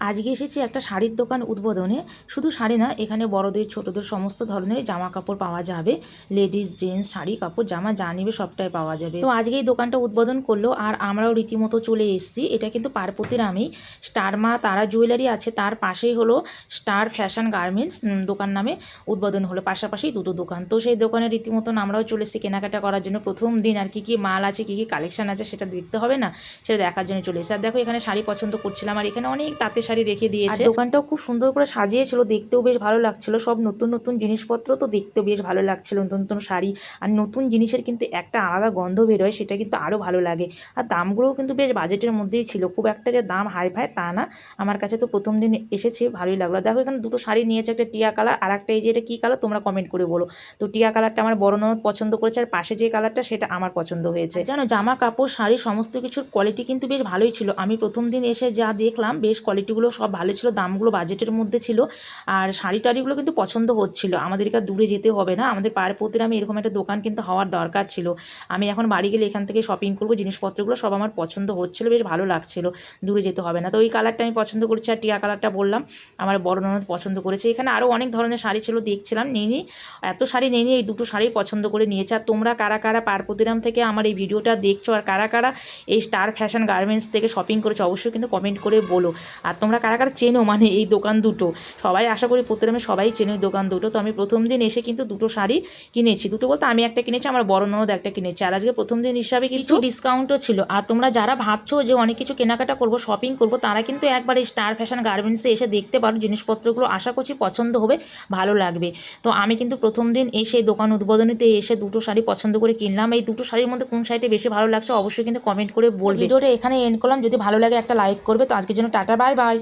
আজকে এসেছি একটা শাড়ির দোকান উদ্বোধনে। শুধু শাড়ি না, এখানে বড়দের ছোটদের সমস্ত ধরনের জামা কাপড় পাওয়া যাবে। লেডিস জেন্টস শাড়ি কাপড় জামা যা নিবে সবটাই পাওয়া যাবে। তো আজকে এই দোকানটা উদ্বোধন করলো আর আমরাও রীতিমতো চলে এসেছি। এটা কিন্তু পার্বতীরামেই স্টার মা তারা জুয়েলারি আছে, তার পাশেই হলো স্টার ফ্যাশন গার্মেন্টস দোকান নামে উদ্বোধন হলো। পাশাপাশি দুটো দোকান, তো সেই দোকানে রীতিমতন আমরাও চলে এসেছি কেনাকাটা করার জন্য। প্রথম দিন আর কি কি মাল আছে, কি কি কালেকশন আছে সেটা দেখতে হবে না, সেটা দেখার জন্য চলে এসেছি। আর দেখো এখানে শাড়ি পছন্দ করছিলাম, আর এখানে অনেক তাঁতের শাড়ি রেখে দিয়েছে। দোকানটাও খুব সুন্দর করে সাজিয়েছিল, দেখতেও বেশ ভালো লাগছিল। সব নতুন নতুন জিনিসপত্র, তো দেখতেও বেশ ভালো লাগছিল। নতুন নতুন শাড়ি আর নতুন জিনিসের কিন্তু একটা আলাদা গন্ধ বেরোয়, সেটা কিন্তু আরও ভালো লাগে। আর দামগুলোও কিন্তু বেশ বাজেটের মধ্যেই ছিল, খুব একটা যে দাম হাই ফাই তা না। আমার কাছে তো প্রথম দিন এসেছে ভালোই লাগলো। দেখো এখানে দুটো শাড়ি নিয়েছে, একটা টিয়া কালার আর একটা এই যে এটা কী কালার তোমরা কমেন্ট করে বলো। তো টিয়া কালারটা আমার বড় ননদ পছন্দ করেছে, আর পাশে যে কালারটা সেটা আমার পছন্দ হয়েছে। জানো জামা কাপড় শাড়ি সমস্ত কিছুর কোয়ালিটি কিন্তু বেশ ভালোই ছিল। আমি প্রথম দিন এসে যা দেখলাম বেশ কোয়ালিটিগুলো সব ভালো ছিল, দামগুলো বাজেটের মধ্যে ছিল। আর শাড়ি টাড়িগুলো কিন্তু পছন্দ হচ্ছিল। আমাদেরকে দূরে যেতে হবে না, আমাদের পাড়াপতিরামে এরকম একটা দোকান কিন্তু হওয়ার দরকার ছিল। আমি এখন বাড়ি গেলে এখান থেকে শপিং করবো, জিনিসপত্রগুলো সব আমার পছন্দ হচ্ছিলো, বেশ ভালো লাগছিল, দূরে যেতে হবে না। তো ওই কালারটা আমি পছন্দ করছি, আর টিয়া কালারটা বললাম আমার বড় ননদ পছন্দ করেছে। এখানে আরও অনেক ধরনের শাড়ি ছিল, দেখছিলাম, নিয়ে এত শাড়ি নিয়ে এই দুটো শাড়ি পছন্দ করে নিয়েছে। আর তোমরা কারা কারা পার্বতীরাম থেকে আমার এই ভিডিওটা দেখছো, আর কারা কারা এই স্টার ফ্যাশন গার্মেন্টস থেকে শপিং করেছো অবশ্যই কিন্তু কমেন্ট করে বলো। আর তোমরা কারা কারা চেনো মানে এই দোকান দুটো, সবাই আশা করি প্রতিরামে সবাই চেনো এই দোকান দুটো। তো আমি প্রথম দিন এসে কিন্তু দুটো শাড়ি কিনেছি, দুটো বলতে আমি একটা কিনেছি, আমার বড় ননদ একটা কিনেছি। আর আজকে প্রথম দিন হিসাবে কিছু ডিসকাউন্টও ছিল। আর তোমরা যারা ভাবছো যে অনেক কিছু কেনাকাটা করবো শপিং করবো, তারা কিন্তু একবার এই স্টার ফ্যাশন গার্মেন্টসে এসে দেখতে পারো, জিনিসপত্রগুলো আশা করছি পছন্দ হবে, ভালো লাগবে। তো আমি কিন্তু প্রথম দিন এসে দোকান উদ্বোধনীতে এসে দুটো শাড়ি পছন্দ করে কিনলাম। এই দুটো শাড়ির মধ্যে কোন শাড়িটা বেশি ভালো লাগছে অবশ্যই কিন্তু কমেন্ট করে বলবে। ভিডিওটা এখানে এন্ড করলাম, যদি ভালো লাগে একটা লাইক করবে। তো আজকের জন্য টাটা, বাই বাই।